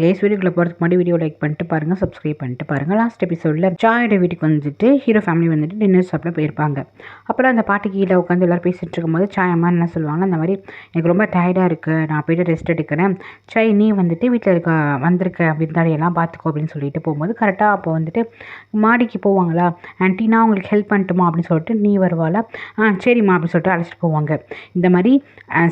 Guys வீடியோக்குள்ள போகிறதுக்கு முன்னாடி வீடியோ லைக் பண்ணிட்டு பாருங்கள், சப்ஸ்கிரைப் பண்ணிட்டு பாருங்கள். லாஸ்ட் எபிசோடில் ஜாயோட வீட்டுக்கு வந்துட்டு ஹீரோ ஃபேமிலி வந்துட்டு டின்னர் சாப்பிட போயிருப்பாங்க. அப்புறம் அந்த பாட்டி கீழே உட்காந்து எல்லோரும் பேசிகிட்டு இருக்கும்போது சாய் அம்மா என்ன சொல்லுவாங்க, அந்த மாதிரி எனக்கு ரொம்ப டயர்டாக இருக்குது, நான் போய்ட்டு ரெஸ்ட் எடுக்கிறேன், சாய் நீ வந்துட்டு வீட்டில் இருக்க வந்திருக்க விருந்தாளியெல்லாம் பார்த்துக்கோ அப்படின்னு சொல்லிட்டு போகும்போது கரெக்டாக அப்போ வந்துட்டு மாடிக்கு போவாங்களா, ஆண்டி நான் உங்களுக்கு ஹெல்ப் பண்ணட்டுமா அப்படின்னு சொல்லிட்டு நீ வருவாளா, சரிம்மா அப்படின்னு சொல்லிட்டு அழைச்சிட்டு போவாங்க. இந்த மாதிரி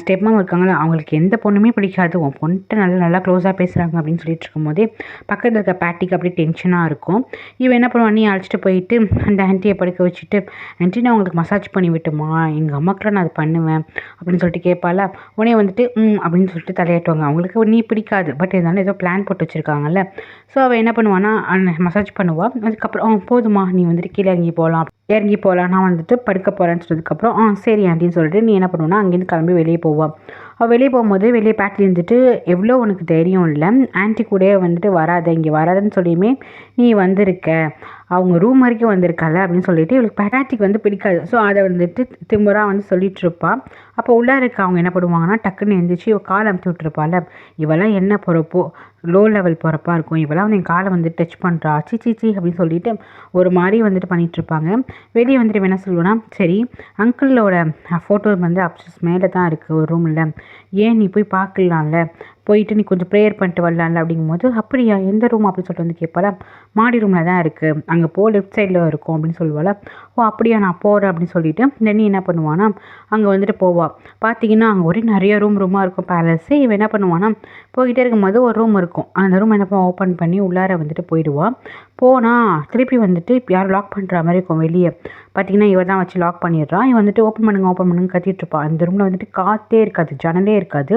ஸ்டெப் மாமா இருக்காங்களா, அவங்களுக்கு எந்த பொண்ணுமே பிடிக்காது, உன் பொண்ணுட்டு நல்லா க்ளோஸாக பேசுகிறாங்க அப்படின்னு சொல்லிட்டு இருக்கும்போதே பக்கத்தில் இருக்க பேட்டிக்கு அப்படியே டென்ஷனாக இருக்கும். இவன் என்ன பண்ணுவான், நீ அழைச்சிட்டு போயிட்டு அந்த ஆண்டியை படுக்க வச்சுட்டு, ஆண்டி நான் உங்களுக்கு மசாஜ் பண்ணி விட்டுமா, எங்கள் அம்மாக்கெலாம் நான் அதை பண்ணுவேன் அப்படின்னு சொல்லிட்டு கேட்பால. உடனே வந்துட்டு அப்படின்னு சொல்லிட்டு தலையாட்டுவாங்க. அவங்களுக்கு நீ பிடிக்காது, பட் இருந்தாலும் ஏதோ பிளான் போட்டு வச்சுருக்காங்கல்ல. ஸோ அவள் என்ன பண்ணுவான்னா மசாஜ் பண்ணுவாள். அதுக்கப்புறம் போதுமா நீ வந்துட்டு கீழே இறங்கி போகலாம் நான் வந்துட்டு படுக்க போகிறேன்னு சொன்னதுக்கப்புறம் சரி ஆண்டின்னு சொல்லிட்டு நீ என்ன பண்ணுவோன்னா அங்கேருந்து கிளம்பி வெளியே போவாள். அவள் வெளியே போகும்போது வெளியே பேட்டி இருந்துட்டு எவ்வளோ உனக்கு தைரியம் இல்லை, ஆன்ட்டி கூடயே வந்துட்டு வராத, இங்கே வராதுன்னு சொல்லியுமே நீ வந்திருக்க, அவங்க ரூம் வரைக்கும் வந்திருக்கல அப்படின்னு சொல்லிட்டு இவளுக்கு பேட்டிக்கு வந்து பிடிக்காது. ஸோ அதை வந்துட்டு திமுறாக வந்து சொல்லிட்டு இருப்பாள். அப்போ உள்ளே இருக்க அவங்க என்ன பண்ணுவாங்கன்னா டக்குன்னு எழுந்திரிச்சு இவள் காலை அமுத்தி விட்டுருப்பாள். இவெல்லாம் என்ன போகிறப்போ லோ லெவல் போகிறப்பா இருக்கும், இவெல்லாம் வந்து என் காலை வந்து டச் பண்ணுறா சீச்சி அப்படின்னு சொல்லிட்டு ஒரு மாதிரி வந்துட்டு பண்ணிகிட்ருப்பாங்க. வெளியே வந்துட்டு என்ன சொல்லுவேன்னா, சரி அங்கிளோட ஃபோட்டோ வந்து அப்சஸ் மேலே தான் இருக்குது ஒரு ரூமில், ஏன் நீ போய் பார்க்கலாம்ல, போயிட்டு நீ கொஞ்சம் ப்ரேயர் பண்ணிட்டு வரலாம்ல அப்படிங்கும்போது, அப்படியா எந்த ரூம் அப்படின்னு சொல்லிட்டு வந்து கேட்பாளா, மாடி ரூமில் தான் இருக்குது, அங்கே போ லெஃப்ட் சைடில் இருக்கும் அப்படின்னு சொல்லுவாள். ஓ அப்படியா நான் போகிறேன் அப்படின்னு சொல்லிட்டு தென் என்ன பண்ணுவானா அங்கே வந்துட்டு போவாள். பார்த்தீங்கன்னா அங்கே ஒரே நிறைய ரூமாக இருக்கும் பேலஸு. இவன் என்ன பண்ணுவானா போய்கிட்டே இருக்கும்போது ஒரு ரூம் இருக்கும், அந்த ரூம் என்ன ஓப்பன் பண்ணி உள்ளார வந்துட்டு போயிடுவாள். போனால் திருப்பி வந்துட்டு யாரும் லாக் பண்ணுற மாதிரி இருக்கும் வெளியே. பார்த்தீங்கன்னா இவ தான் வச்சு லாக் பண்ணிடுறான். இவன் வந்துட்டு ஓப்பன் பண்ணுங்க கத்திட்டு இருப்பான். அந்த ரூமில் வந்துட்டு காற்றே இருக்காது, ஜன்னலே இருக்காது.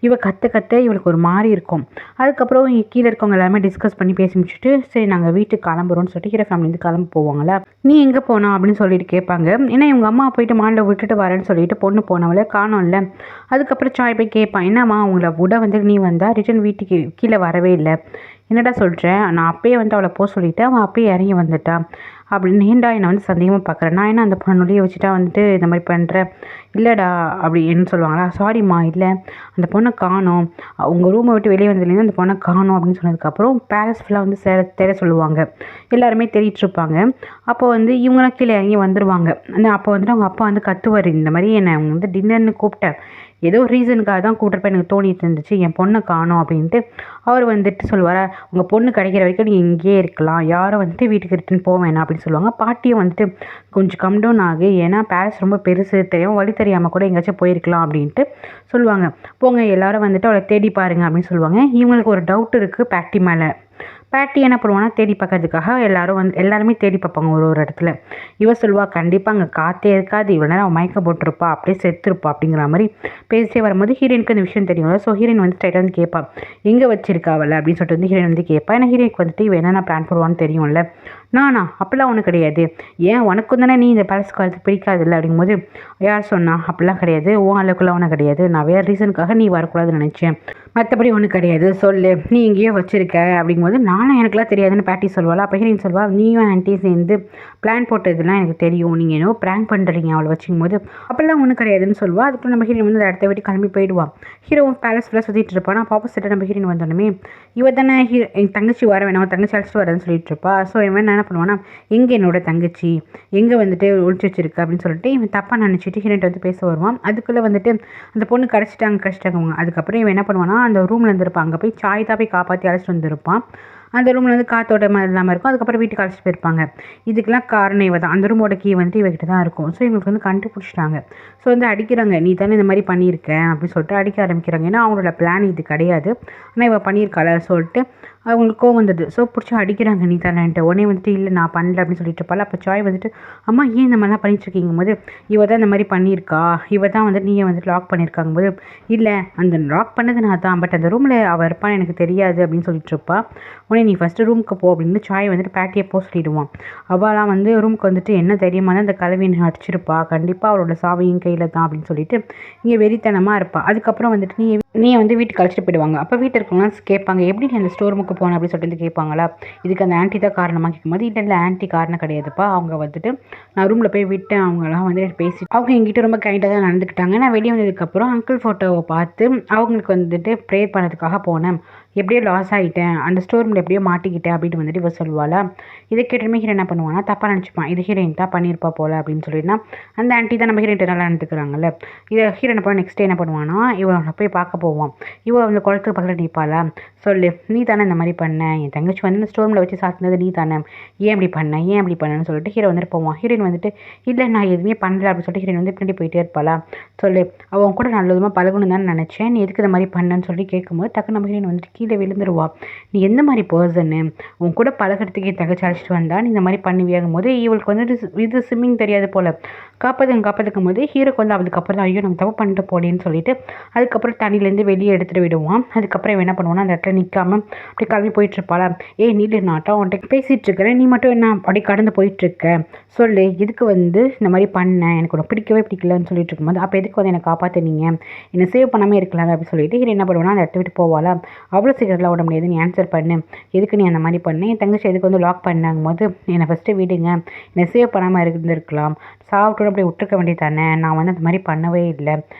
இவ கத்த இவளுக்கு ஒரு மாதிரி இருக்கும். அதுக்கப்புறம் கீழே இருக்கவங்க எல்லாருமே டிஸ்கஸ் பண்ணி பேசி முடிச்சுட்டு சரி நாங்கள் வீட்டுக்கு கிளம்புறோம்னு சொல்லிட்டு ஹீரோ ஃபேமிலிருந்து கிளம்ப போவாங்களா. நீ எங்கே போனா அப்படின்னு சொல்லிட்டு கேட்பாங்க. ஏன்னா இவங்க அம்மா போயிட்டு மாடில் விட்டுட்டு வரேன்னு சொல்லிட்டு பொண்ணு போனவளே காணோம்ல. அதுக்கப்புறம் சாய் போய் கேட்பான், என்னம்மா உங்களை விட வந்து நீ வந்தால் ரிட்டன் வீட்டுக்கு கீழே வரவே இல்லை, என்னடா சொல்கிறேன், நான் அப்பயே வந்து அவளை போக சொல்லிவிட்டேன், அவன் அப்பயே இறங்கி வந்துட்டான் அப்படின்னு. ஏன்டா என்னை வந்து சந்தேகமாக பார்க்குறேன், நான் என்ன அந்த பொண்ணுடைய வச்சுட்டா வந்துட்டு இந்த மாதிரி பண்ணுறேன், இல்லைடா அப்படின்னு சொல்லுவாங்களா. சாரிம்மா இல்லை அந்த பொண்ணை காணோம், உங்கள் ரூமை விட்டு வெளியே வந்ததுலேருந்து அந்த பொண்ணை காணோம் அப்படின்னு சொன்னதுக்கப்புறம் பேலஸ் ஃபுல்லாக வந்து தேட சொல்லுவாங்க. எல்லாருமே தேடிட்டுருப்பாங்க. அப்போ வந்து இவங்களாம் கீழே இறங்கி வந்துடுவாங்க. அப்போ வந்துட்டு அவங்க அப்பா வந்து கத்துவார், இந்த மாதிரி என்னை அவங்க வந்து டின்னர்னு கூப்பிட்டேன், ஏதோ ரீசனுக்காக தான் கூப்பிட்றப்ப எனக்கு தோணிட்டு இருந்துச்சு, என் பொண்ணை காணோம் அப்படின்ட்டு. அவர் வந்துட்டு சொல்லுவார், உங்கள் பொண்ணு கிடைக்கிற வரைக்கும் நீ இங்கேயே இருக்கலாம், யாரும் வந்துட்டு வீட்டுக்கு ரிட்டன் போக வேணாம் அப்படின்னு சொல்லுவாங்க. பாட்டியும் வந்துட்டு கொஞ்சம் கம் டவுன் ஆகு, ஏன்னா பேலஸ் ரொம்ப பெருசு, தெரியும் வழி தெரியாமல் கூட எங்கேயாச்சும் போயிருக்கலாம் அப்படின்ட்டு சொல்லுவாங்க. போங்க எல்லாரும் வந்துட்டு அவளை தேடி பாருங்க அப்படின்னு சொல்லுவாங்க. இவங்களுக்கு ஒரு டவுட் இருக்குது பேட்டி மேலே. பேட்டி என்ன பண்ணுவான்னா தேடி பார்க்கறதுக்காக எல்லாருமே தேடி பார்ப்பாங்க ஒரு இடத்துல. இவ சொல்லுவா கண்டிப்பாக அங்கே காற்றே இருக்காது, இவ்வளோ நேரம் அவன் மயக்கம் போட்டிருப்பா, அப்படியே செத்துருப்பா அப்படிங்கிற மாதிரி பேசிட்டே வரும்போது ஹீரோயினுக்கு அந்த விஷயம் தெரியும். ஸோ ஹீரோயின் வந்து ஸ்ட்ரைட்டாக வந்து கேட்பா, எங்கே வச்சிருக்கா அவளை அப்படின்னு சொல்லிட்டு வந்து ஹீரோயின் வந்து கேட்பா. ஏன்னா ஹீரோயினுக்கு வந்துட்டு இவன் என்னென்ன பிளான் போடுவான்னு தெரியும்ல. நானா அப்படிலாம் ஒன்றும் கிடையாது, ஏன் உனக்கும் தானே நீ இந்த பேலஸ்க்கு வரது பிடிக்காது இல்லை அப்படிங்கும்போது, யார் சொன்னா அப்படிலாம் கிடையாது, உன் அளவுக்குலாம் ஒன்றும் கிடையாது, நான் வேறு ரீசனுக்காக நீ வரக்கூடாதுன்னு நினச்சேன், மற்றபடி ஒன்றும் கிடையாது, சொல்லு நீ இங்கேயோ வச்சுருக்க அப்படிங்கும்போது, நானும் எனக்குலாம் தெரியாதுன்னு பேட்டி சொல்வாள். அப்போ ஹீரோயின் சொல்வா, நீயும் ஆன்ட்டியும் சேர்ந்து பிளான் போட்டதுலாம் எனக்கு தெரியும், நீங்கள் என்னவோ ப்ராங்க் பண்ணுறீங்க அவளை வச்சுக்கும்போது, அப்படிலாம் ஒன்றும் கிடையாதுன்னு சொல்லுவாள். அதுக்கப்புறம் நம்ம ஹீரோயின் வந்து இடத்த விட்டு கிளம்பி போயிடுவான். ஹீரோவும் பேலஸ் ஃபுல்லாக சுற்றிட்டு இருப்பான். அப்போ ஆப்போசிட்டாக நம்ம ஹீரோயின் வந்தோடனே இவ தானே என் தங்கச்சி வர வேணாம், தங்கச்சி அழைச்சிட்டு வரேன்னு சொல்லிட்டு இருப்பா. ஸோ இவன் என்ன பண்ணுவான்னா, எங்கே என்னோட தங்கச்சி எங்கே வந்துட்டு ஒழிச்சு வச்சிருக்கு அப்படின்னு சொல்லிட்டு இவன் தப்பாக நினச்சிட்டு ஹீரோயின் வந்து பேச வருவான். அதுக்குள்ளே வந்துட்டு அந்த பொண்ணு கிடச்சிட்டாங்க. அதுக்கப்புறம் இவன் என்ன பண்ணுவான்னா அந்த ரூமில் இருந்திருப்பான், அங்கே போய் சாய் தான் போய் காப்பாற்றி அழைச்சிட்டு வந்திருப்பான். அந்த ரூமில் வந்து காற்றோட்டமாக இல்லாமல் இருக்கும். அதுக்கப்புறம் வீட்டுக்கு அழைச்சிட்டு போயிருப்பாங்க. இதுக்கெல்லாம் காரணம் இவ தான். அந்த ரூமோட கீ வந்துட்டு இவகிட்ட தான் இருக்கும். ஸோ இவங்களுக்கு வந்து கண்டுபிடிச்சிட்டாங்க. ஸோ வந்து அடிக்கிறாங்க, நீ தானே இந்த மாதிரி பண்ணியிருக்கேன் அப்படின்னு சொல்லிட்டு அடிக்க ஆரம்பிக்கிறாங்க. ஏன்னா அவங்களோட பிளான் இது கிடையாது, ஆனால் இவள் பண்ணியிருக்காள சொல்லிட்டு அவங்களுக்கு கோவம் வந்தது. ஸோ பிடிச்சி அடிக்கிறாங்க, நீ தானேன்ட்டு. உடனே வந்துட்டு இல்லை நான் பண்ணல அப்படின்னு சொல்லிட்டு இருப்பாள். அப்போ சாய் வந்துட்டு அம்மா ஏன் இந்த மாதிரிலாம் பண்ணிட்டுருக்கீங்க போது, இவ தான் இந்த மாதிரி பண்ணியிருக்கா, இவ தான் வந்துட்டு நீயே வந்துட்டு லாக் பண்ணியிருக்காங்க போது, இல்லை அந்த லாக் பண்ணது நான் தான், பட் அந்த ரூமில் அவள் இருப்பான்னு எனக்கு தெரியாது அப்படின்னு சொல்லிட்டு இருப்பா. உடனே நீ ஃபஸ்ட்டு ரூமுக்கு போ அப்படின்னு சாய் வந்துட்டு பேட்டியை போக சொல்லிடுவான். அவளாம் வந்து ரூமுக்கு வந்துட்டு என்ன தெரியுமா அந்த கலவியை அடிச்சிருப்பா, கண்டிப்பாக அவளோட சாவியும் கையில் தான் அப்படின்னு சொல்லிட்டு இங்கே வெறித்தனமாக இருப்பாள். அதுக்கப்புறம் வந்துட்டு நீ வந்து வீட்டுக்கு அழைச்சிட்டு போயிடுவாங்க. அப்போ வீட்டில் இருக்கவங்களாம் கேட்பாங்க, எப்படி நீ அந்த ஸ்டோர் ரூமுக்கு போனேன் அப்படின்னு சொல்லிட்டு கேட்பாங்களா. இதுக்கு அந்த ஆன்ட்டி தான் காரணமாக கேட்கும்போது, இல்லை ஆன்ட்டி காரணம் கிடையாதுப்பா, அவங்க வந்துட்டு நான் ரூமில் போய் விட்டேன், அவங்களாம் வந்து பேசி அவங்க எங்கிட்ட ரொம்ப கைண்டாக தான் நடந்துக்கிட்டாங்க. நான் வெளியே வந்ததுக்கப்புறம் அங்கிள் ஃபோட்டோவை பார்த்து அவங்களுக்கு வந்துட்டு ப்ரேயர் பண்ணதுக்காக போனேன், எப்படியோ லாஸ் ஆகிட்டேன், அந்த ஸ்டோர் ரூமில் எப்படியோ மாட்டிக்கிட்டேன் அப்படின்னு வந்துட்டு இவ சொல்லுவாளா. இதை கேட்டுமே ஹீரோ என்ன பண்ணுவானா, தப்பாக நினச்சிப்பான், இது ஹீரோயின் தான் பண்ணியிருப்பா போல அப்படின்னு சொல்லிட்டுனா அந்த ஆண்டி தான் நம்ம ஹீரோயின் நல்லா நடந்துக்கிறாங்கல்ல. இதை ஹீரோ என்ன பண்ணுவான், நெக்ஸ்ட் டே என்ன பண்ணுவானா, இவனை போய் பார்க்க போவான். இவன் அந்த குளத்துக்கு பக்கத்தில் நிற்பாளா. சொல்லு, நீ தானே இந்த மாதிரி பண்ண, என் தங்கச்சி வந்து இந்த ஸ்டோர் ரூமில் வச்சு சாத்தினது நீ தானே, ஏன் இப்படி பண்ண, ஏன் இப்படி பண்ணன்னு சொல்லிட்டு ஹீரோ வந்துட்டு போவான். ஹீரோயின் வந்துட்டு இல்லை நான் எதுவுமே பண்ணல அப்படின்னு சொல்லிட்டு ஹீரோயின் வந்து பின்னாடி போயிட்டே இருப்பாளா. சொல்லு, அவன் கூட நல்ல விதமாக பழகணும் தான் நினச்சேன், நீ எதுக்கு இந்த மாதிரி பண்ணன்னு சொல்லி கேட்கும்போது டக்கு நம்ம ஹீரோயின் வந்துட்டு கீழே விழுந்துருவா. நீ எந்த மாதிரி பர்சன்னு, உன் கூட பழகிறதுக்கு என் தங்கச்சி அழைச்சிட்டு வந்தா நீ இந்த மாதிரி பண்ணுவியாகும் போது இவளுக்கு வந்துட்டு இது ஸ்விம்மிங் தெரியாது போல். காப்பாற்றுக்கும் போது ஹீரோக்கு வந்து அவளுக்கு அப்புறம் தான் ஐயோ நம்ம தப்பு பண்ணிட்டு போலேன்னு சொல்லிட்டு அதுக்கப்புறம் தண்ணியிலேருந்து வெளியே எடுத்துகிட்டு விடுவான். அதுக்கப்புறம் என்ன பண்ணுவான்னா அந்த இடத்துல நிற்காம அப்படி கிளம்பி போயிட்டுருப்பாளா. ஏய் நீல நாட்டம் உன்கிட்ட பேசிகிட்டு இருக்கிறேன், நீ மட்டும் என்ன அப்படி கடந்து போயிட்டுருக்க, சொல்லு எதுக்கு வந்து இந்த மாதிரி பண்ணேன், எனக்கு உனக்கு பிடிக்கவே பிடிக்கலன்னு சொல்லிட்டு இருக்கும்போது அப்போ எதுக்கு வந்து என்னை காப்பாற்றினீங்க, என்னை சேவ் பண்ணாமல் இருக்கலாம் அப்படின்னு சொல்லிட்டு ஹீரோ என்ன பண்ணுவானா அந்த இடத்த விட்டு போவாளா. அவ்வளோ சீக்கிரத்தில் விட முடியாது, நீ ஆன்சர் பண்ணு, எதுக்கு நீ அந்த மாதிரி பண்ணு, என் தங்கச்சி எதுக்கு வந்து லாக் பண்ணாங்கும் போது என்னை ஃபஸ்ட்டு விடுங்க, என்னை சேவ் பண்ணாமல் இருந்திருக்கலாம், சாப்பிட்டு அப்படி விட்டுருக்க வேண்டியது தானே, நான் வந்து அந்த மாதிரி பண்ணவே இல்லை,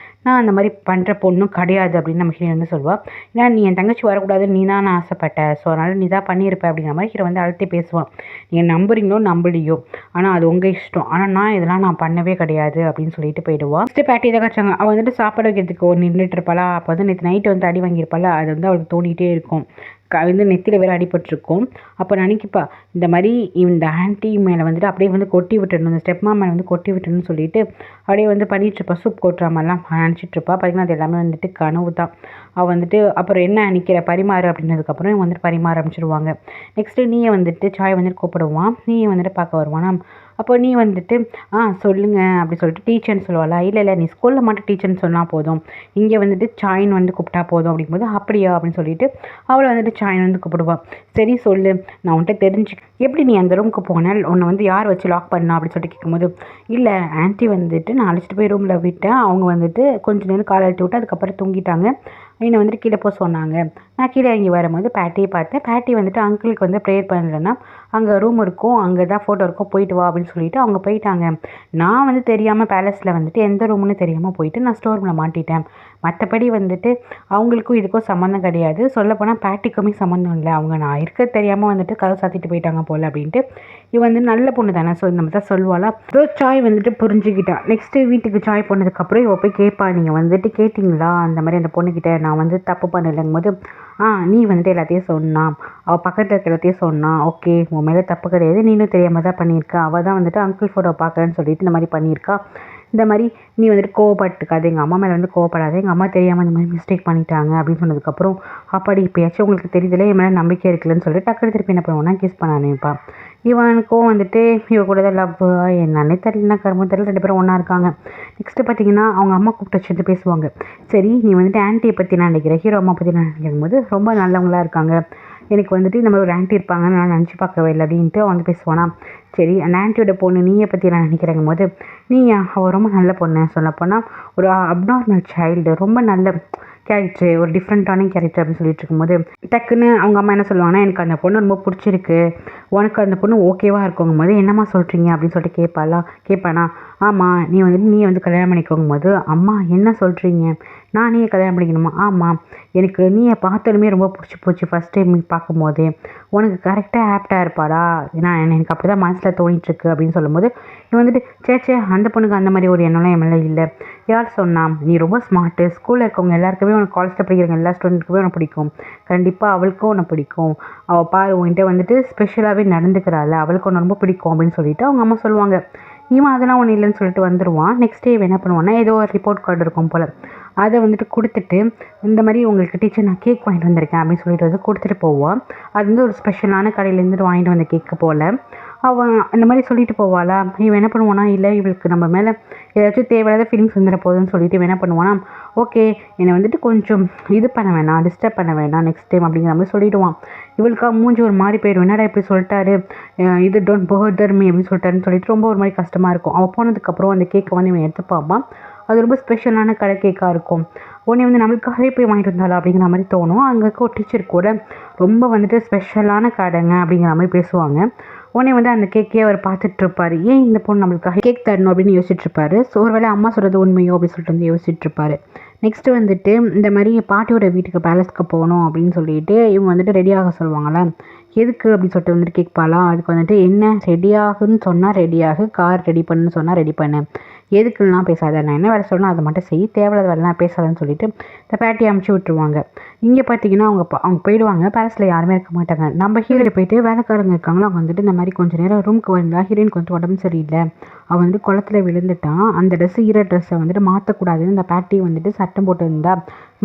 நான் அந்த மாதிரி பண்ணுற பொண்ணும் கிடையாது அப்படின்னு நம்ம ஹீரோ வந்து சொல்லுவாள். ஏன்னா நீ என் தங்கச்சி வரக்கூடாதுன்னு நீ தான் ஆசைப்பட்ட, ஸோ அதனால் நீ தான் பண்ணியிருப்ப அப்படிங்கிற மாதிரி ஹீரோ வந்து அழுத்தி பேசுவான். நீங்கள் நம்புறீங்களோ நம்பலையோ ஆனால் அது உங்கள் இஷ்டம், ஆனால் நான் இதெல்லாம் நான் பண்ணவே கிடையாது அப்படின்னு சொல்லிட்டு போயிடுவான். ஃபஸ்ட்டு பேட்டி தான் காய்ச்சாங்க, அவள் வந்துட்டு சாப்பாடு வைக்கிறதுக்கு ஒரு நின்றுட்டு இருப்பாளா. அப்போ வந்து நேற்று நைட்டு வந்து அடி வாங்கியிருப்பாள், அது வந்து அவளுக்கு தோண்டிகிட்டே இருக்கும், வந்து நெத்தியில் வேறு அடிபட்டிருக்கும். அப்போ நினைக்கிப்பா இந்த மாதிரி இந்த ஆன்ட்டி மேலே வந்துட்டு அப்படியே வந்து கொட்டி விட்டுடணும், இந்த ஸ்டெப்மா மேலே வந்து கொட்டி விட்டுணும்னு சொல்லிட்டு அப்படியே வந்து பண்ணிகிட்ருப்பா, சூப் கொட்டுற மாதிரிலாம் நினச்சிட்ருப்பா. பார்த்திங்கன்னா அது எல்லாமே வந்துட்டு கனவு தான். அவள் வந்துட்டு அப்புறம் என்ன நிற்கிற பரிமாறு அப்படின்னதுக்கப்புறம் வந்துட்டு பரிமாற ஆரம்பிச்சிடுவாங்க. நெக்ஸ்ட்டு நீயே வந்துட்டு சாய் வந்துட்டு கூப்பிடுவான், நீயே வந்துட்டு பார்க்க வருவானா. அப்போ நீ வந்துட்டு சொல்லுங்கள் அப்படி சொல்லிட்டு டீச்சர்னு சொல்லுவாளா. இல்லை நீ ஸ்கூலில் மட்டும் டீச்சர்னு சொன்னால் போதும், இங்கே வந்துட்டு சாயின்னு வந்து கூப்பிட்டா போதும் அப்படிங்கும்போது அப்படியா அப்படின்னு சொல்லிட்டு அவளை வந்துட்டு சாயின் வந்து கூப்பிடுவாள். சரி சொல்லு, நான் உன்கிட்ட தெரிஞ்சு எப்படி நீ அந்த ரூமுக்கு போனால் உன்னை வந்து யார் வச்சு லாக் பண்ணா அப்படின்னு சொல்லிட்டு கேட்கும்போது இல்லை ஆன்ட்டி வந்துட்டு நான் அழைச்சிட்டு போய் ரூமில் விட்டேன், அவங்க வந்துட்டு கொஞ்சம் நேரம் காலை அழுத்தி விட்டு அதுக்கப்புறம் தூங்கிட்டாங்க, என்னை வந்துட்டு கீழே போக சொன்னாங்க, நான் கீழே இறங்கி வரும்போது பேட்டியை பார்த்தேன், பேட்டி வந்துட்டு அங்கிளுக்கு வந்து ப்ரேயர் பண்ணலைன்னா அங்கே ரூம் இருக்கும், அங்கே தான் ஃபோட்டோ இருக்கும், போயிட்டு வா அப்படின்னு சொல்லிட்டு அவங்க போயிட்டாங்க. நான் வந்து தெரியாமல் பேலஸில் வந்துட்டு எந்த ரூம்னு தெரியாமல் போயிட்டு நான் ஸ்டோர் ரூமில் மாட்டிட்டேன், மற்றபடி வந்துட்டு அவங்களுக்கும் இதுக்கும் சம்மந்தம் கிடையாது, சொல்லப்போனால் பேட்டிக்குமே சம்மந்தம் இல்லை, அவங்க நான் இருக்க தெரியாமல் வந்துட்டு கதை சாத்திட்டு போயிட்டாங்க போல் அப்படின்ட்டு. இவன் வந்து நல்ல பொண்ணு தானே, ஸோ இந்த மாதிரி தான் சொல்லுவாளா. ஸோ சாய் வந்துட்டு புரிஞ்சுக்கிட்டான். நெக்ஸ்ட்டு வீட்டுக்கு சாய் போனதுக்கப்புறம் இவள் போய் கேட்பா, நீங்கள் வந்துட்டு கேட்டிங்களா அந்த மாதிரி அந்த பொண்ணுக்கிட்ட நான் வந்து தப்பு பண்ணலைங்கும் போது நீ வந்துட்டு எல்லாத்தையும் சொன்னான், அவள் பக்கத்தில் இருக்க எல்லாத்தையும் சொன்னான், ஓகே உன் மேலே தப்பு கிடையாது, நீனும் தெரியாமல் தான் பண்ணியிருக்கா, அவள் தான் வந்துட்டு அங்கிள் ஃபோட்டோ பார்க்குறேன்னு சொல்லிட்டு இந்த மாதிரி பண்ணியிருக்கா, இந்த மாதிரி நீ வந்துட்டு கோவப்பட்டுக்காது, எங்கள் அம்மா மேலே வந்து கோவப்படாது, எங்கள் அம்மா தெரியாமல் இந்த மாதிரி மிஸ்டேக் பண்ணிட்டாங்க அப்படின்னு சொன்னதுக்கப்புறம் அப்படி இப்போயாச்சும் உங்களுக்கு தெரியுதுல என் மேலே நம்பிக்கை இருக்குல்லன்னு சொல்லிட்டு டக்குனு திருப்பி என்ன பண்ணுவோன்னா கிஸ் பண்ண ஆரம்பிப்பான். இவனுக்கும் வந்துட்டு இவ கூட தான் லவ் என்னன்னே தெரியலனா கரும்பு தெரியல, 2 பேரும் ஒன்றா இருக்காங்க. நெக்ஸ்ட்டு பார்த்தீங்கன்னா அவங்க அம்மா கூப்பிட்டு வச்சுட்டு பேசுவாங்க. சரி நீ வந்துட்டு ஆன்ட்டியை பற்றி நான் நினைக்கிறேன், ஹீரோ அம்மா பற்றி நான் நினைக்கும் போது ரொம்ப நல்லவங்களாக இருக்காங்க, எனக்கு வந்துட்டு இந்த மாதிரி ஒரு ஆன்ட்டி இருப்பாங்கன்னு நான் நினச்சி பார்க்கவே இல்லை அப்படின்ட்டு வந்து பேசுவானா. சரி அந்த ஆன்ட்டியோட பொண்ணு நீயை பற்றி நான் நினைக்கிறேங்கும் போது நீ அவள் ரொம்ப நல்ல பொண்ணு, சொல்லப்போனால் ஒரு அப்நார்மல் சைல்டு, ரொம்ப நல்ல கேரக்டர், ஒரு டிஃப்ரெண்ட்டான கேரக்டர் அப்படின்னு சொல்லிட்டு இருக்கும்போது டக்குன்னு அவங்க அம்மா என்ன சொல்லுவாங்கன்னா எனக்கு அந்த பொண்ணு ரொம்ப பிடிச்சிருக்கு, உனக்கு அந்த பொண்ணு ஓகேவாக இருக்குங்கும் போது என்னம்மா சொல்கிறீங்க அப்படின்னு சொல்லிட்டு கேட்பானா. ஆமாம் நீ வந்து கல்யாணம் பண்ணிக்கோங்கும் போது அம்மா என்ன சொல்கிறீங்க, நான் நீயே கல்யாணம் பண்ணிக்கணுமா, ஆமாம் எனக்கு நீயை பார்த்தோன்னே ரொம்ப பிடிச்சி போச்சு ஃபஸ்ட் டைம் பார்க்கும்போதே, உனக்கு கரெக்டாக ஆப்டாக இருப்பாடா, ஏன்னா எனக்கு அப்படி தான் மனசில் தோணிட்டுருக்கு அப்படின்னு சொல்லும்போது நீ வந்துட்டு சே அந்த பொண்ணுக்கு அந்த மாதிரி ஒரு எண்ணம்லாம் என் மேலே இல்லை, யார் சொன்னா, நீ ரொம்ப ஸ்மார்ட்டு, ஸ்கூலில் இருக்கவங்க எல்லாருக்குமே உனக்கு காலேஜில் படிக்கிறவங்க எல்லா ஸ்டூடெண்ட்டுக்குமே உனக்கு பிடிக்கும், கண்டிப்பாக அவளுக்கும் உன்னை பிடிக்கும், அவள் பாரு உன்கிட்ட வந்துட்டு ஸ்பெஷலாகவே நடந்துக்கிறாள், அவளுக்கு ஒன்று ரொம்ப பிடிக்கும் அப்படின்னு சொல்லிட்டு அவங்க அம்மா சொல்லுவாங்க. இவன் அதெல்லாம் ஒன்றும் இல்லைன்னு சொல்லிட்டு வந்துடுவான். நெக்ஸ்ட் டே என்ன பண்ணுவான்னா ஏதோ ஒரு ரிப்போர்ட் கார்டு இருக்கும் போல், அதை வந்துட்டு கொடுத்துட்டு இந்த மாதிரி உங்களுக்கு டீச்சர் நான் கேக் வாங்கிட்டு வந்திருக்கேன் அப்படின்னு சொல்லிட்டு வந்து கொடுத்துட்டு போவான். அது வந்து ஒரு ஸ்பெஷலான கடையிலேருந்து வாங்கிட்டு வந்த கேக்கு போல். அவன் அந்த மாதிரி சொல்லிட்டு போவாளா. இவன் என்ன பண்ணுவானா இல்லை இவளுக்கு நம்ம மேலே ஏதாச்சும் தேவையில்லாத ஃபீலிங்ஸ் வந்துட போகுதுன்னு சொல்லிட்டு இவன் என்ன பண்ணுவானா ஓகே என்னை வந்துட்டு கொஞ்சம் இது பண்ண வேணாம், டிஸ்டர்ப் பண்ண வேணாம் நெக்ஸ்ட் டைம் அப்படிங்கிற மாதிரி சொல்லிவிடுவான். இவளுக்கா மூஞ்சி ஒரு மாதிரி போயிடும், என்னடா இப்படி சொல்லிட்டாரு, இது டோன்ட் பர்தர் மீ அப்படின்னு சொல்லிட்டாருன்னு சொல்லிட்டு ரொம்ப ஒரு மாதிரி கஷ்டமாக இருக்கும். அவள் போனதுக்கப்புறம் அந்த கேக்கை வந்து இவன் எடுத்துப்பான். அது ரொம்ப ஸ்பெஷலான கடை கேக்காக இருக்கும். உடனே வந்து நம்மளுக்காகவே போய் வாங்கிட்டு வந்தாளா அப்படிங்கிற மாதிரி தோணும். அங்கே இருக்க ஒரு டீச்சர் கூட ரொம்ப வந்துட்டு ஸ்பெஷலான கடைங்க அப்படிங்கிற மாதிரி பேசுவாங்க. உடனே வந்து அந்த கேக்கே அவர் பார்த்துட்ருப்பார், ஏன் இந்த பொண்ணு நம்மளுக்காக கேக் தரணும் அப்படின்னு யோசிச்சுட்ருப்பாரு. ஸோ ஒரு வேளை அம்மா சொல்கிறது உண்மையோ அப்படின்னு சொல்லிட்டு வந்து யோசிச்சுட்ருப்பாரு. நெக்ஸ்ட்டு வந்துட்டு இந்த மாதிரி பாட்டியோட வீட்டுக்கு பேலஸ்க்கு போகணும் அப்படின்னு சொல்லிட்டு இவங்க வந்துட்டு ரெடியாக சொல்லுவாங்களா, எதுக்கு அப்படின்னு சொல்லிட்டு வந்துட்டு கேட்பாளாம். அதுக்கு வந்துட்டு என்ன ரெடியாகுன்னு சொன்னால் ரெடியாகு, கார் ரெடி பண்ணுன்னு சொன்னால் ரெடி பண்ணு, எதுக்குலாம் பேசாத, நான் என்ன வேலை சொல்லணும் அதை மட்டும் செய், தேவையில்லாத வேலைலாம் பேசாதன்னு சொல்லிட்டு இந்த பேட்டி அமுச்சு விட்டுருவாங்க. இங்கே பார்த்தீங்கன்னா அவங்க போயிடுவாங்க. பேலஸில் யாருமே இருக்க மாட்டாங்க. நம்ம ஹீரோட போயிட்டு வேலைக்காரங்க இருக்காங்களோ அவங்க வந்துட்டு இந்த மாதிரி கொஞ்சம் நேரம் ரூமுக்கு வந்தா ஹீரோயினுக்கு வந்துட்டு உடம்பு சரியில்லை, அவன் வந்துட்டு குளத்துல விழுந்துட்டான், அந்த ட்ரெஸ்ஸு ஈர ட்ரெஸ்ஸை வந்துட்டு மாற்றக்கூடாதுன்னு இந்த பேட்டி வந்துட்டு சட்டம் போட்டு இருந்தா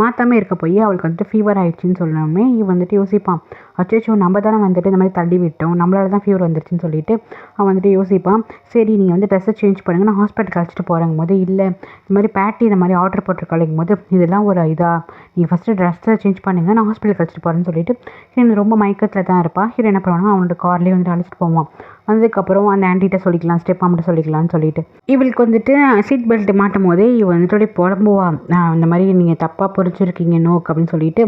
மாற்றாமல் இருக்க போய் அவளுக்கு வந்துட்டு ஃபீவர் ஆயிடுச்சின்னு சொல்லாமே இவன் வந்துட்டு யோசிப்பான், அச்சோ நம்ம தானே வந்துட்டு இந்த மாதிரி தள்ளி விட்டோம், நம்மளால தான் ஃபீவர் வந்துருச்சுன்னு சொல்லிட்டு அவன் வந்துட்டு யோசிப்பான். சரி நீங்கள் வந்து ட்ரெஸ்ஸை சேஞ்ச் பண்ணுங்க, நான் ஹாஸ்பிட்டலுக்கு அழைச்சிட்டு போகிறேங்கும் போது இல்லை இந்த மாதிரி பேட்டி இந்த மாதிரி ஆர்டர் போட்டிருக்காளிங்கும் போது இதெல்லாம் ஒரு நீங்கள் ஃபஸ்ட்டு ட்ரெஸ்ஸை சேஞ்ச் பண்ணுங்கள், நான் ஹாஸ்பிட்டலுக்கு அழைச்சிட்டு போகிறேன்னு சொல்லிட்டு ஹீரோயின் ரொம்ப மயக்கத்தில் தான் இருப்பாள். ஹீரோ என்ன பண்ணுவானா அவனோட கார்லேயே வந்துட்டு அழைச்சிட்டு போவான். வந்ததுக்கப்புறம் அந்த ஆன்ட்டிகிட்ட சொல்லிக்கலாம், ஸ்டெப் அம்மிட்ட சொல்லிக்கலாம்னு சொல்லிட்டு இவளுக்கு வந்துட்டு சீட் பெல்ட் மாட்டும் போதே இவள் வந்துட்டு புலம்புவான், இந்த மாதிரி நீங்கள் தப்பாக புரிஞ்சிருக்கீங்க நோக் அப்படின்னு சொல்லிட்டு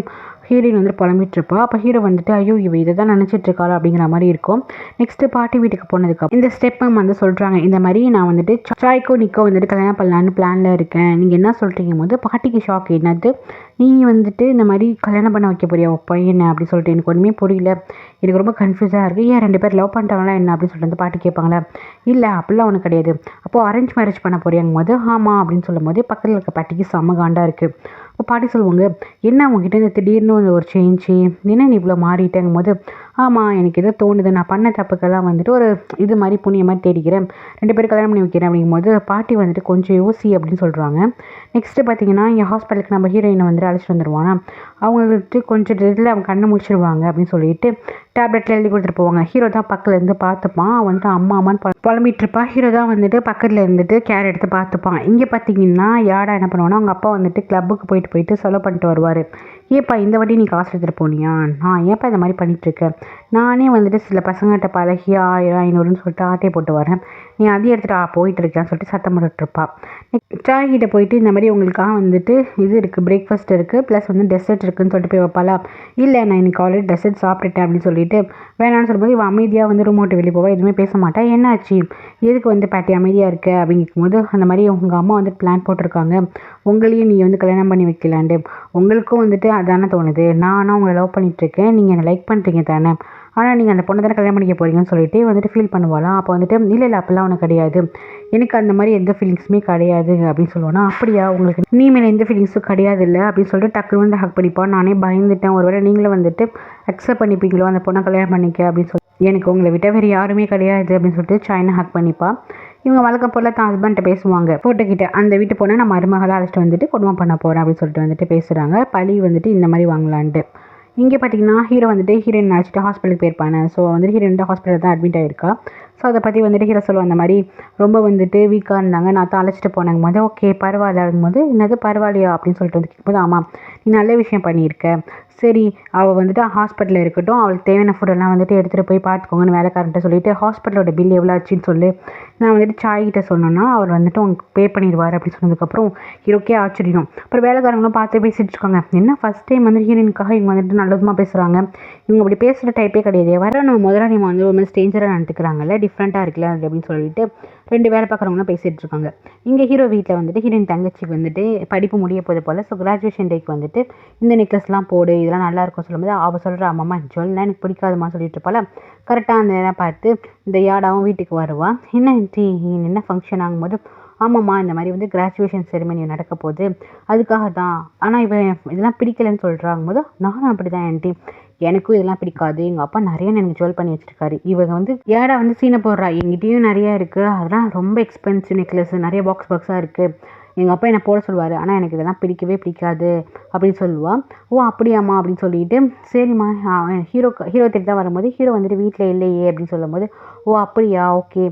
ஹீரோயின் வந்துட்டு புலம்பிட்டுருப்பா. அப்போ ஹீரோ வந்துட்டு ஐயோ இவ இதை தான் நினச்சிட்ருக்காளா அப்படிங்கிற மாதிரி இருக்கும். நெக்ஸ்ட்டு பாட்டி வீட்டுக்கு போனதுக்கு இந்த ஸ்டெப் மேம் வந்து சொல்கிறாங்க, இந்த மாதிரி நான் வந்துட்டு சாய்க்கோ நிக்கோ வந்துட்டு கல்யாணம் பண்ணலான்னு பிளானில் இருக்கேன், நீங்கள் என்ன சொல்கிறீங்க போது பாட்டிக்கு ஷாக், என்னது நீ வந்துட்டு இந்த மாதிரி கல்யாணம் பண்ண வைக்க போறியா பையனை அப்படின்னு சொல்லிட்டு எனக்கு ஒன்றுமே புரியல, எனக்கு ரொம்ப கன்ஃபியூஸாக இருக்குது, ஏன் 2 பேர் லவ் பண்ணிட்டாங்களா என்ன அப்படின்னு சொல்லிட்டு வந்து பாட்டி கேட்பாங்களா, இல்லை அப்படிலாம் ஒன்றும் கிடையாது, அப்போது அரேஞ்ச் மேரேஜ் பண்ண போறியாங்கும் போது ஆமாம் அப்படின்னு சொல்லும் போது பக்கத்தில் இருக்க பாட்டிக்கு செம்ம காண்டாக இருக்குது. இப்போ பாட்டி சொல்லுவாங்க, என்ன உங்ககிட்ட இந்த திடீர்னு ஒரு சேஞ்சு, என்ன நீ இவ்வளோ மாறிட்டேங்கும் போது ஆமாம் எனக்கு எதோ தோணுது, நான் பண்ண தப்புக்கெல்லாம் வந்துட்டு ஒரு இது மாதிரி புண்ணிய மாதிரி தேடிக்கிறேன், 2 பேரும் கல்யாணம் பண்ணி வைக்கிறேன் அப்படிங்கும்போது பாட்டி வந்துட்டு கொஞ்சம் யோசி அப்படின்னு சொல்கிறாங்க. நெக்ஸ்ட்டு பார்த்தீங்கன்னா இங்கே ஹாஸ்பிட்டலுக்கு நம்ம ஹீரோயினை வந்துட்டு அழைச்சிட்டு வந்துடுவானா, அவங்க வந்துட்டு கொஞ்சம் இதில் அவங்க கண்ணை முடிச்சிடுவாங்க அப்படின்னு சொல்லிட்டு டேப்லெட்டில் எழுதி கொடுத்துட்டு போவாங்க. ஹீரோ தான் பக்கத்தில் இருந்து பார்த்துப்பான், அவன் வந்துட்டு அம்மா அம்மான்னு புலம்பிட்டு இருப்பா. ஹீரோ தான் வந்துட்டு பக்கத்தில் இருந்துட்டு கேர் எடுத்து பார்த்துப்பான். இங்கே பார்த்தீங்கன்னா யாடா என்ன பண்ணுவானா அவங்க அப்பா வந்துட்டு கிளப்புக்கு போயிட்டு செலவு பண்ணிட்டு வருவார். ஏப்பா இந்த வாட்டி நீ காசு எடுத்துகிட்டு போனியா, நான் ஏப்பா இந்த மாதிரி பண்ணிகிட்ருக்கேன், நானே வந்துட்டு சில பசங்கள்கிட்ட பழகி 1000 500ன்னு சொல்லிட்டு ஆட்டையை போட்டு வரேன், நீ அதையும் எடுத்துகிட்டு போயிட்டு இருக்கான்னு சொல்லிட்டு சத்தம் போட்டுட்ருப்பா. சாய் கிட்ட போயிட்டு இந்த மாதிரி உங்களுக்காக வந்துட்டு இது இருக்குது, பிரேக்ஃபாஸ்ட் இருக்குது ப்ளஸ் வந்து டெசர்ட் இருக்குதுன்னு சொல்லிட்டு போய் வைப்பாளா, இல்லை நான் இன்னைக்கு ஆல்ரெடி டெசர்ட் சாப்பிட்டுட்டேன் அப்படின்னு சொல்லிட்டு வேணான்னு சொல்லும்போது இவன் அமைதியாக வந்து ரூம் விட்டு வெளியே போவா, எதுவுமே பேச மாட்டா. என்னாச்சு எதுக்கு வந்து பாட்டி அமைதியாக இருக்க அப்படிங்கும் போது அந்த மாதிரி உங்கள் அம்மா வந்துட்டு பிளான் போட்டிருக்காங்க, உங்களையும் நீ வந்து கல்யாணம் பண்ணி வைக்கலான்ட்டு, உங்களுக்கும் வந்துட்டு அதானே தோணுது, நானும் உங்களை லவ் பண்ணிகிட்ருக்கேன், நீங்கள் என்னை லைக் பண்ணுறீங்க தானே, ஆனால் நீங்கள் அந்த பொண்ணை தானே கல்யாணம் பண்ணிக்க போகிறீங்கன்னு சொல்லிட்டு வந்துட்டு ஃபீல் பண்ணுவாளாம். அப்போ வந்துட்டு இல்லை அப்படிலாம் ஒன்றும் கிடையாது, எனக்கு அந்த மாதிரி எந்த ஃபீலிங்ஸுமே கிடையாது அப்படின்னு சொல்லுவானா. அப்படியா உங்களுக்கு நீ மேலே எந்த ஃபீலிங்ஸும் கிடையாது இல்லை அப்படின்னு சொல்லிட்டு டக்குனு வந்து ஹக் பண்ணிப்பான். நானே பயந்துட்டேன், ஒருவேளை நீங்களும் வந்துட்டு அக்செப்ட் பண்ணிப்பீங்களோ அந்த பொண்ணை கல்யாணம் பண்ணிக்க அப்படின்னு சொல்லி, எனக்கு உங்களை விட்ட வேறு யாருமே கிடையாது அப்படின்னு சொல்லிட்டு சாய்னா ஹக் பண்ணிப்பா. இவங்க வழக்கம் போல் தான் ஹஸ்பண்ட்டை பேசுவாங்க ஃபோட்டோக்கிட்ட, அந்த வீட்டு போனால் நான் மருமகளை அழைச்சிட்டு வந்துட்டு குடும்பம் பண்ண போகிறேன் அப்படின்னு சொல்லிட்டு வந்துட்டு பேசுகிறாங்க, பழி வந்துட்டு இந்த மாதிரி வாங்கலான்ட்டு. இங்கே பார்த்தீங்கன்னா ஹீரோ வந்துட்டு ஹீரோயின் அழைச்சிட்டு ஹாஸ்பிட்டலுக்கு போயிருப்பானே, ஸோ வந்துட்டு ஹீரோயின் ஹாஸ்பிட்டலில் தான் அட்மிட் ஆகிருக்கா. ஸோ அதை பற்றி வந்துட்டு ஹீரோ சொல்லுவாள், அந்த மாதிரி ரொம்ப வந்துட்டு வீக்காக இருந்தாங்க, நான் தான் அழைச்சிட்டு போனாங்க போது ஓகே பரவாயில்ல அப்படிங்கும்போது என்னது பரவாயில்லையா அப்படின்னு சொல்லிட்டு வந்து கேட்கும்போது ஆமாம் நீ நல்ல விஷயம் பண்ணியிருக்க, சரி அவள் வந்துட்டு ஹாஸ்பிட்டலில் இருக்கட்டும், அவளுக்கு தேவையான ஃபுட்டெல்லாம் வந்துட்டு எடுத்துகிட்டு போய் பார்த்துக்கோங்கன்னு வேலைக்காரன்ட்ட சொல்லிவிட்டு ஹாஸ்பிட்டலோட பில் எவ்வளோ ஆச்சுன்னு சொல்லி நான் வந்துட்டு சாய்கிட்ட சொன்னோன்னா அவர் வந்துட்டு உங்களுக்கு பே பண்ணிடுவார் அப்படின்னு சொன்னதுக்கப்புறம் ஹீரோக்கே ஆச்சரியம். அப்புறம் வேலைக்காரங்களும் பார்த்து பேசிகிட்டு இருக்காங்க, என்ன ஃபஸ்ட் டைம் வந்து ஹீரோயினுக்காக இவங்க வந்துட்டு நல்லதுமாக பேசுகிறாங்க, இவங்க அப்படி பேசுகிற டைப்பே கிடையாது, வர நம்ம முதல்ல நம்ம வந்து ஒரு ஸ்டேஞ்சராக நடந்துக்கிறாங்கல்ல, டிஃப்ரெண்ட்டாக இருக்குல்ல அப்படின்னு சொல்லிட்டு 2 வேலை பார்க்குறவங்களாம் பேசிகிட்டு இருக்காங்க. இங்கே ஹீரோ வீட்டில் வந்துட்டு ஹீரோயின் தங்கச்சிக்கு வந்துட்டு படிப்பு முடிய போது போல், ஸோ கிராஜுவேஷன் டேக்கு வந்துட்டு இந்த நெக்லஸ்லாம் போடு இதெல்லாம் நல்லாயிருக்கும் சொல்லும்போது அவள் சொல்கிறா, அம்மா ஜுவல்லாம் எனக்கு பிடிக்காதுமா சொல்லிட்டு இருப்பாள். கரெக்டாக அந்த நேரம் பார்த்து இந்த யாடாவும் வீட்டுக்கு வருவான். என்ன என்ன ஃபங்க்ஷன் ஆகும்போது ஆமாம்மா இந்த மாதிரி வந்து கிராஜுவேஷன் செரிமனி நடக்க போகுது அதுக்காக தான், ஆனால் இவன் இதெல்லாம் பிடிக்கலைன்னு சொல்கிறாங்கும்போது நானும் அப்படி தான் ஆண்டி, எனக்கும் இதெல்லாம் பிடிக்காது, எங்கள் அப்பா நிறைய எனக்கு ஜுவல் பண்ணி வச்சுருக்காரு, இவங்க வந்து ஏடா வந்து சீனை போடுறா, எங்கிட்டையும் நிறையா இருக்குது, அதெல்லாம் ரொம்ப எக்ஸ்பென்சிவ் நெக்லஸ் நிறைய பாக்ஸாக இருக்குது, எங்கள் அப்பா என்னை போட சொல்லுவார், ஆனால் எனக்கு இதெல்லாம் பிடிக்கவே பிடிக்காது அப்படின்னு சொல்லுவாள். ஓ அப்படியாம்மா அப்படின்னு சொல்லிட்டு சரிம்மா ஹீரோ திட்டு தான் வரும்போது ஹீரோ வந்துட்டு வீட்டில் இல்லையே அப்படின்னு சொல்லும் போது ஓ அப்படியா ஓகே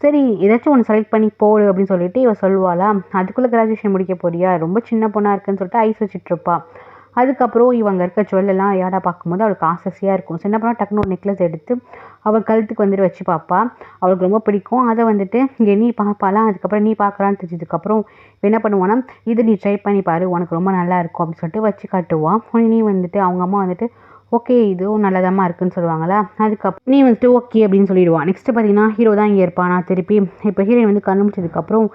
சரி ஏதாச்சும் ஒன்று செலக்ட் பண்ணி போடு அப்படின்னு சொல்லிட்டு இவ சொல்லுவாளா. அதுக்குள்ளே கிராஜுவேஷன் முடிக்க போறியா, ரொம்ப சின்ன பொண்ணாக இருக்குன்னு சொல்லிட்டு ஐஸ் வச்சுட்ருப்பா. அதுக்கப்புறம் இவங்க இருக்க ஜுவல்லெல்லாம் யாடா பார்க்கும்போது அவளுக்கு ஆசையாக இருக்கும். சின்ன பொண்ணாக டக்குனு ஒரு நெக்லஸ் எடுத்து அவள் கழுத்துக்கு வந்துட்டு வச்சு பார்ப்பா. அவளுக்கு ரொம்ப பிடிக்கும். அதை வந்துட்டு இங்கே நீ பார்ப்பாலாம், அதுக்கப்புறம் நீ பார்க்கலான்னு தெரிஞ்சதுக்கப்புறம் என்ன பண்ணுவானா, இது நீ ட்ரை பண்ணி பாரு உனக்கு ரொம்ப நல்லா இருக்கும் அப்படின்னு சொல்லிட்டு வச்சு காட்டுவான். நீ வந்துட்டு அவங்க அம்மா வந்துட்டு ஓகே இதுவும் நல்லதாம்மா இருக்குன்னு சொல்லுவாங்களா. அதுக்கப்புறம் நீ வந்துட்டு ஓகே அப்படின்னு சொல்லிடுவான். நெக்ஸ்ட்டு பார்த்தீங்கன்னா ஹீரோ தான் இங்கே இருப்பான். நான் திருப்பி இப்போ ஹீரோயின் வந்து கண்டுபிடிச்சதுக்கப்புறம்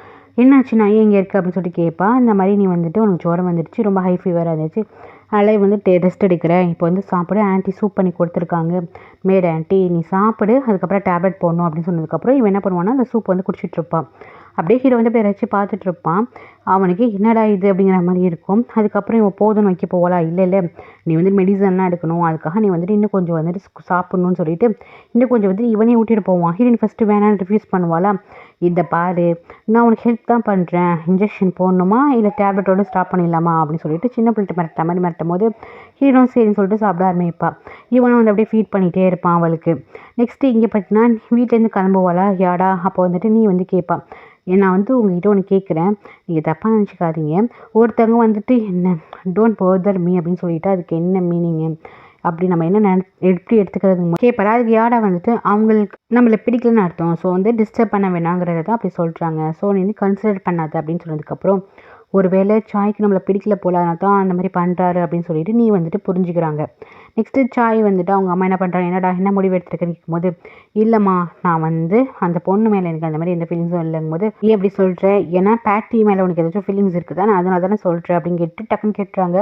என்னாச்சு நான் ஏன் இங்கே இருக்க அப்படின்னு சொல்லிட்டு கேட்பா. இந்த மாதிரி நீ வந்துட்டு உனக்கு ஜுரம் வந்துடுச்சு, ரொம்ப ஹை ஃபீவராக இருந்துச்சு, அதனால் வந்து ரெஸ்ட் எடுக்கிறேன், இப்போ வந்து சாப்பிடு, ஆன்ட்டி சூப் பண்ணி கொடுத்துருக்காங்க, மேட் ஆன்ட்டி நீ சாப்பிடு, அதுக்கப்புறம் டேப்லெட் போடணும் அப்படின்னு சொன்னதுக்கப்புறம் இவன் என்ன பண்ணுவான்னா அந்த சூப் வந்து குடிச்சிட்ருப்பான். அப்படியே ஹீரோ வந்து அப்படியே ரசிச்சு பார்த்துட்ருப்பான். அவனுக்கு என்னடா இது அப்படிங்கிற மாதிரி இருக்கும். அதுக்கப்புறம் இவன் போதும்னு வைக்க போகலா, இல்லை இல்லை நீ வந்து மெடிசன்லாம் எடுக்கணும், அதுக்காக நீ வந்துட்டு இன்னும் கொஞ்சம் வந்துட்டு சாப்பிட்ணுன்னு சொல்லிட்டு இன்னும் கொஞ்சம் வந்து இவனே ஊட்டிட்டு போவான். ஹீரோயின் ஃபஸ்ட்டு வேணான்னு ரிஃப்யூஸ் பண்ணுவாளா, இதை பாரு நான் உனக்கு ஹெல்ப் தான் பண்ணுறேன், இன்ஜெக்ஷன் போடணுமா இல்லை டேப்லெட்டோடு ஸ்டாப் பண்ணிடலாமா அப்படின்னு சொல்லிட்டு சின்ன பிள்ளைட்டு மிரட்ட மாதிரி மிரட்டும் போது ஹீரோ சரின்னு சொல்லிட்டு சாப்பிட ஆரம்பிப்பாள். இவனும் வந்து அப்படியே ஃபீட் பண்ணிகிட்டே இருப்பான் அவளுக்கு. நெக்ஸ்ட்டு இங்கே பார்த்தீங்கன்னா வீட்டிலேருந்து கிளம்புவாளா, யாடா அப்போ வந்துட்டு நீ வந்து கேட்பான், நான் வந்து உங்ககிட்ட ஒன்று கேட்குறேன், நீங்கள் தப்பாக நினச்சிக்காதீங்க, ஒருத்தவங்க வந்துட்டு என்ன டோன்ட் பர்தர் மீ அப்படின்னு சொல்லிட்டு அதுக்கு என்ன மீனிங்கு, அப்படி நம்ம என்ன எப்படி எடுத்துக்கிறது கேட்பாரா. அதுக்கு யாரா வந்துட்டு அவங்களுக்கு நம்மளை பிடிக்கலன்னு அர்த்தம், ஸோ வந்து டிஸ்டர்ப் பண்ண வேணாங்கிறத தான் அப்படி சொல்கிறாங்க, ஸோ நீ வந்து கன்சிடர் பண்ணாத அப்படின்னு சொன்னதுக்கப்புறம் ஒரு வேளை சாய்க்கு நம்மளை பிடிக்கல போல அதனால தான் அந்த மாதிரி பண்ணுறாரு அப்படின்னு சொல்லிட்டு நீ வந்துட்டு புரிஞ்சுக்கிறாங்க. நெக்ஸ்ட்டு சாய் வந்துட்டு அவங்க அம்மா என்ன பண்ணுறாங்க, என்னடா என்ன முடிவு எடுத்துருக்கேன்னு கேட்கும்போது, இல்லைம்மா நான் வந்து அந்த பொண்ணு மேலே எனக்கு அந்த மாதிரி எந்த ஃபீலிங்ஸும் இல்லைங்கும் போது, நீ எப்படி சொல்கிற, ஏன்னா பேட்டி மேலே உனக்கு ஏதாச்சும் ஃபீலிங்ஸ் இருக்குதா, நான் அதனால தானே சொல்கிறேன் அப்படின்னு கேட்டு டக்குன்னு கேட்டுறாங்க.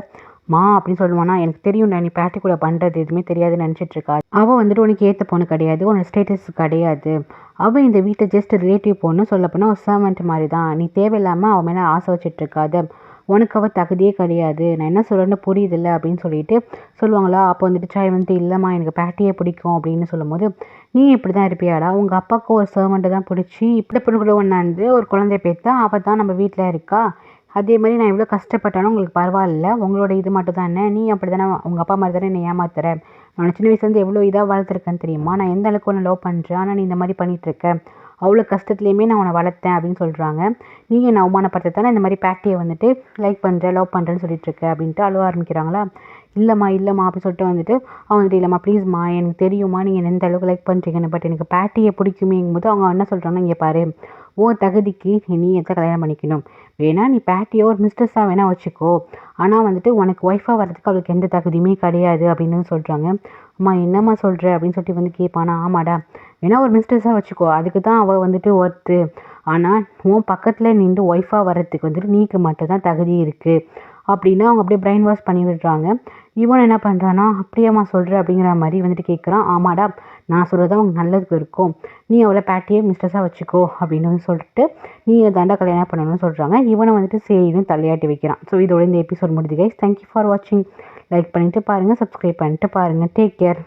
மா அப்படின்னு சொல்லுவானா, எனக்கு தெரியும்டா நீ பேட்டி கூட பண்ணுறது எதுவுமே தெரியாதுன்னு நினச்சிட்ருக்கா, அவள் வந்துட்டு உனக்கு ஏற்ற பொண்ணு கிடையாது, உனக்கு ஸ்டேட்டஸ் கிடையாது, அவள் இந்த வீட்டை ஜஸ்ட் ரிலேட்டிவ் பொண்ணு, சொல்லப்போனால் ஒரு சர்வெண்ட் மாதிரி தான், நீ தேவையில்லாமல் அவன் மேலே ஆசை வச்சிட்ருக்காத, உனக்கு அவள் தகுதியே கிடையாது, நான் என்ன சொல்கிறேன்னு புரியுதில்ல அப்படின்னு சொல்லிட்டு சொல்லுவாங்களா. அப்போ வந்துட்டு சாய் வந்துட்டு இல்லைம்மா எனக்கு பேட்டியே பிடிக்கும் அப்படின்னு சொல்லும்போது, நீ இப்படி தான் இருப்பியாடா, உங்கள் அப்பாவுக்கு ஒரு சர்வெண்ட்டை தான் பிடிச்சி இப்படி பொண்ணு கூட ஒன்றாந்து ஒரு குழந்தைய பேத்தா, அவள் தான் நம்ம வீட்டில் இருக்கா, அதே மாதிரி நான் எவ்வளோ கஷ்டப்பட்டாலும் உங்களுக்கு பரவாயில்ல, உங்களோட இது மட்டும் தானே, நீ அப்படி தானே உங்கள் அப்பா மாதிரி தானே என்னை ஏமாத்துற, நான் சின்ன வயசுலேருந்து எவ்வளோ இதாக வளர்த்துருக்கேன்னு தெரியுமா, நான் எந்த அளவுக்கு ஒன்று லவ் பண்ணுறேன், ஆனால் நீ இந்த மாதிரி பண்ணிகிட்ருக்க, அவ்வளோ கஷ்டத்துலேயுமே நான் உன்னை வளர்த்தேன் அப்படின்னு சொல்கிறாங்க, நீங்கள் என்னை அவமானப்படுத்த தானே இந்த மாதிரி பேட்டியை வந்துட்டு லைக் பண்ணுறேன் லவ் பண்ணுறேன்னு சொல்லிட்டுருக்க அப்படின்ட்டு அழுவ ஆரம்பிக்கிறாங்களா. இல்லைம்மா அப்படின்னு சொல்லிட்டு வந்துட்டு அவங்க வந்துட்டு இல்லைம்மா ப்ளீஸ்மா எனக்கு தெரியுமா நீங்கள் எந்த அளவுக்கு லைக் பண்ணுறீங்கன்னு, பட் எனக்கு பேட்டியை பிடிக்குமேங்கும்போது அவங்க என்ன சொல்கிறாங்கன்னா, இங்கே பாரு உன் தகுதிக்கு நீ எதை கல்யாணம் பண்ணிக்கணும், வேணா நீ பேட்டியோ ஒரு மிஸ்டர்ஸாக வேணா வச்சுக்கோ, ஆனால் வந்துட்டு உனக்கு ஒய்ஃபாக வர்றதுக்கு அவளுக்கு எந்த தகுதியுமே கிடையாது அப்படின்னு சொல்கிறாங்க. அம்மா என்னம்மா சொல்கிற அப்படின்னு சொல்லிட்டு வந்து கேட்பானா. ஆமாடா வேணா ஒரு மிஸ்டர்ஸாக வச்சுக்கோ, அதுக்கு தான் அவள் வந்துட்டு ஒர்த்து, ஆனால் உன் பக்கத்தில் நின்று ஒய்ஃபாக வர்றதுக்கு வந்துட்டு நீக்கு மட்டும் தான் தகுதி இருக்குது அப்படின்னு அவங்க அப்படியே பிரெயின் வாஷ் பண்ணி விடுறாங்க. இவன் என்ன பண்ணுறான்னா, அப்படியேம்மா சொல்கிற அப்படிங்கிற மாதிரி வந்துட்டு கேட்குறான். ஆமாடா நான் சொல்கிறது தான் உனக்கு நல்லதுக்கு இருக்கும், நீ அவளை பேட்டியே மிஸ்டர்ஸாக வச்சுக்கோ அப்படின்னு சொல்லிட்டு நீ தாண்டா கல்யாணம் பண்ணணும்னு சொல்கிறாங்க. இவனை வந்துட்டு சரின்னு தலையாட்டி வைக்கிறான். ஸோ இதோட இந்த எபிசோட் முடியுது கைஸ். தேங்க்யூ ஃபார் வாட்சிங். லைக் பண்ணிவிட்டு பாருங்கள், சப்ஸ்கிரைப் பண்ணிட்டு பாருங்கள். Take care.